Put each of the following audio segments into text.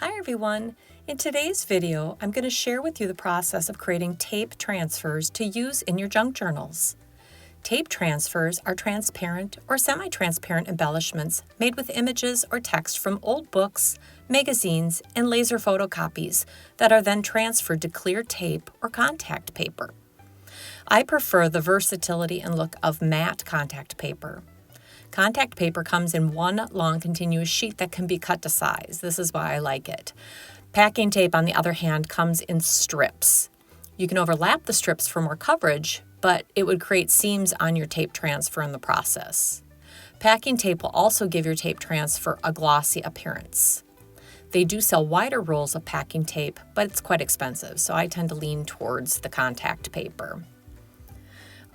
Hi everyone! In today's video, I'm going to share with you the process of creating tape transfers to use in your junk journals. Tape transfers are transparent or semi-transparent embellishments made with images or text from old books, magazines, and laser photocopies that are then transferred to clear tape or contact paper. I prefer the versatility and look of matte contact paper. Contact paper comes in one long continuous sheet that can be cut to size. This is why I like it. Packing tape, on the other hand, comes in strips. You can overlap the strips for more coverage, but it would create seams on your tape transfer in the process. Packing tape will also give your tape transfer a glossy appearance. They do sell wider rolls of packing tape, but it's quite expensive, so I tend to lean towards the contact paper.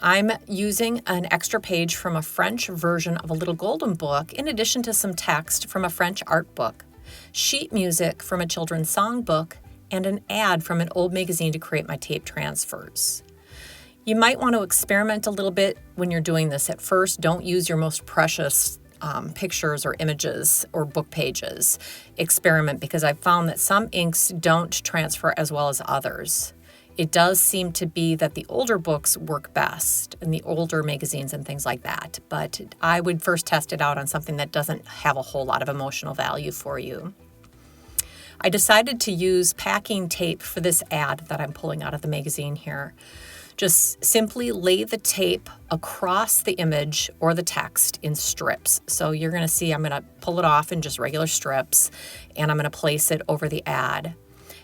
I'm using an extra page from a French version of a Little Golden Book, in addition to some text from a French art book, sheet music from a children's songbook, and an ad from an old magazine to create my tape transfers. You might want to experiment a little bit when you're doing this. At first, don't use your most precious pictures or images or book pages. Experiment, because I've found that some inks don't transfer as well as others. It does seem to be that the older books work best, and the older magazines and things like that, but I would first test it out on something that doesn't have a whole lot of emotional value for you. I decided to use packing tape for this ad that I'm pulling out of the magazine here. Just simply lay the tape across the image or the text in strips. So you're going to see I'm going to pull it off in just regular strips, and I'm going to place it over the ad.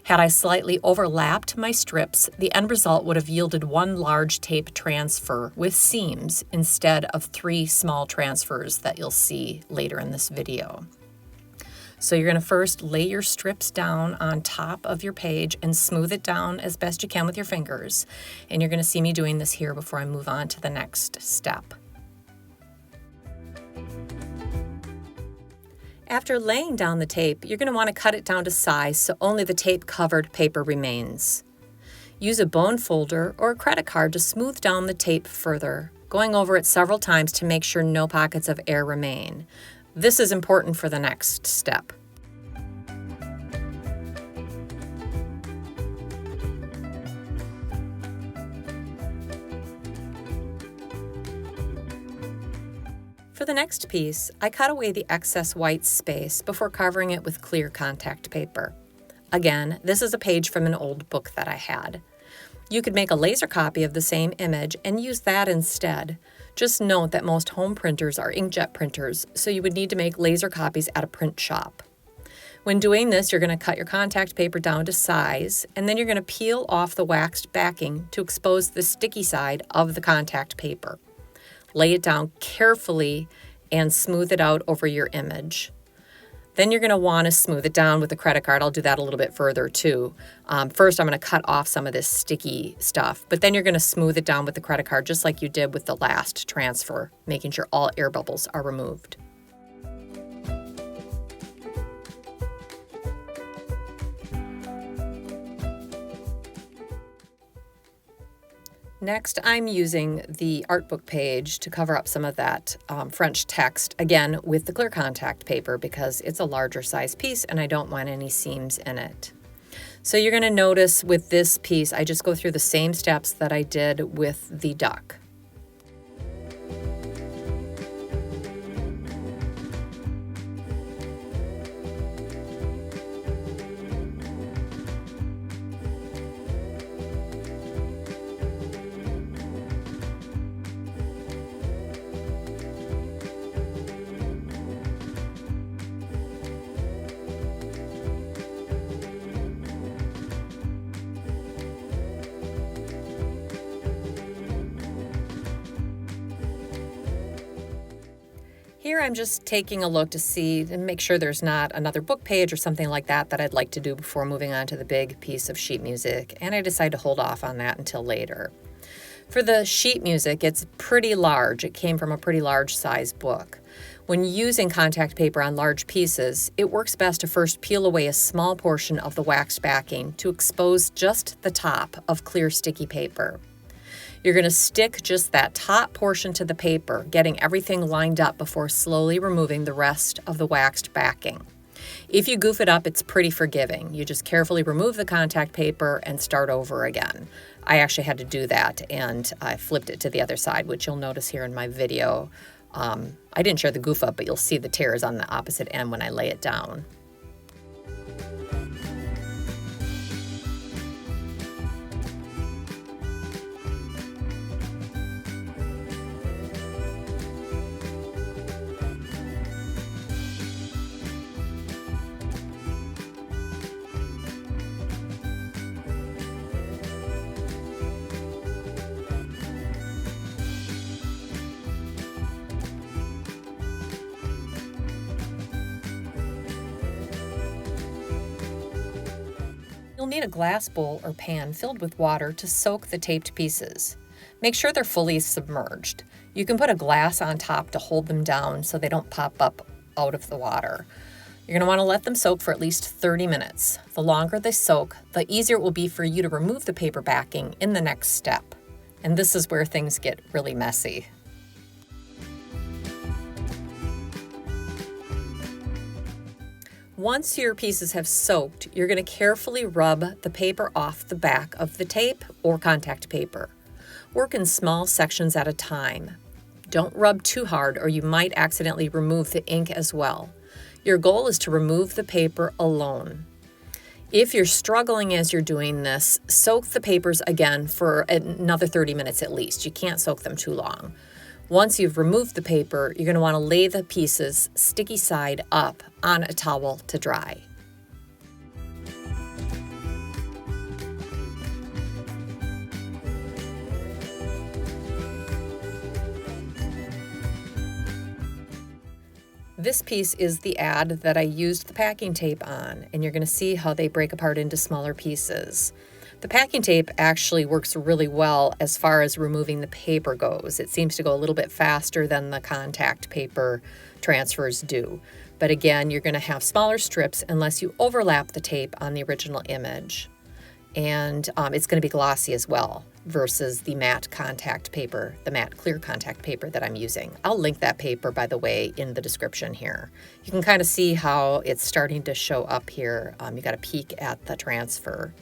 Had I slightly overlapped my strips, the end result would have yielded one large tape transfer with seams instead of 3 small transfers that you'll see later in this video. So you're going to first lay your strips down on top of your page and smooth it down as best you can with your fingers. And you're going to see me doing this here before I move on to the next step. After laying down the tape, you're going to want to cut it down to size so only the tape-covered paper remains. Use a bone folder or a credit card to smooth down the tape further, going over it several times to make sure no pockets of air remain. This is important for the next step. For the next piece, I cut away the excess white space before covering it with clear contact paper. Again, this is a page from an old book that I had. You could make a laser copy of the same image and use that instead. Just note that most home printers are inkjet printers, so you would need to make laser copies at a print shop. When doing this, you're going to cut your contact paper down to size, and then you're going to peel off the waxed backing to expose the sticky side of the contact paper. Lay it down carefully and smooth it out over your image. Then you're going to want to smooth it down with a credit card. I'll do that a little bit further too. First, I'm going to cut off some of this sticky stuff, but then you're going to smooth it down with the credit card just like you did with the last transfer, making sure all air bubbles are removed. Next, I'm using the art book page to cover up some of that French text, again with the clear contact paper because it's a larger size piece and I don't want any seams in it. So you're going to notice with this piece, I just go through the same steps that I did with the duck. Here I'm just taking a look to see and make sure there's not another book page or something like that that I'd like to do before moving on to the big piece of sheet music, and I decide to hold off on that until later. For the sheet music, it's pretty large. It came from a pretty large size book. When using contact paper on large pieces, it works best to first peel away a small portion of the waxed backing to expose just the top of clear sticky paper. You're going to stick just that top portion to the paper, getting everything lined up before slowly removing the rest of the waxed backing. If you goof it up, it's pretty forgiving. You just carefully remove the contact paper and start over again. I actually had to do that, and I flipped it to the other side, which you'll notice here in my video. I didn't share the goof up, but you'll see the tears on the opposite end when I lay it down. You'll need a glass bowl or pan filled with water to soak the taped pieces. Make sure they're fully submerged. You can put a glass on top to hold them down so they don't pop up out of the water. You're going to want to let them soak for at least 30 minutes. The longer they soak, the easier it will be for you to remove the paper backing in the next step. And this is where things get really messy. Once your pieces have soaked, you're going to carefully rub the paper off the back of the tape or contact paper. Work in small sections at a time. Don't rub too hard or you might accidentally remove the ink as well. Your goal is to remove the paper alone. If you're struggling as you're doing this, soak the papers again for another 30 minutes at least. You can't soak them too long. Once you've removed the paper, you're going to want to lay the pieces sticky side up on a towel to dry. This piece is the ad that I used the packing tape on, and you're going to see how they break apart into smaller pieces. The packing tape actually works really well as far as removing the paper goes. It seems to go a little bit faster than the contact paper transfers do. But again, you're going to have smaller strips unless you overlap the tape on the original image. And it's going to be glossy as well versus the matte contact paper, the matte clear contact paper that I'm using. I'll link that paper, by the way, in the description here. You can kind of see how it's starting to show up here. You got a peek at the transfer.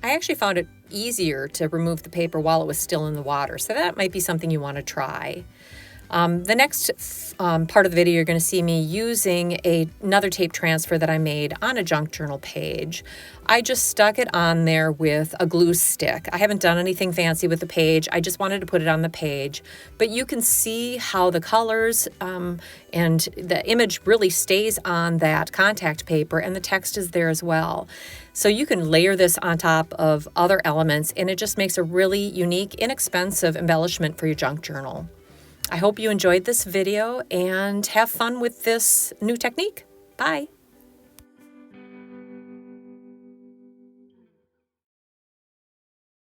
I actually found it easier to remove the paper while it was still in the water, so that might be something you want to try. The next part of the video, you're going to see me using another tape transfer that I made on a junk journal page. I just stuck it on there with a glue stick. I haven't done anything fancy with the page. I just wanted to put it on the page. But you can see how the colors and the image really stays on that contact paper, and the text is there as well. So you can layer this on top of other elements, and it just makes a really unique, inexpensive embellishment for your junk journal. I hope you enjoyed this video and have fun with this new technique. Bye.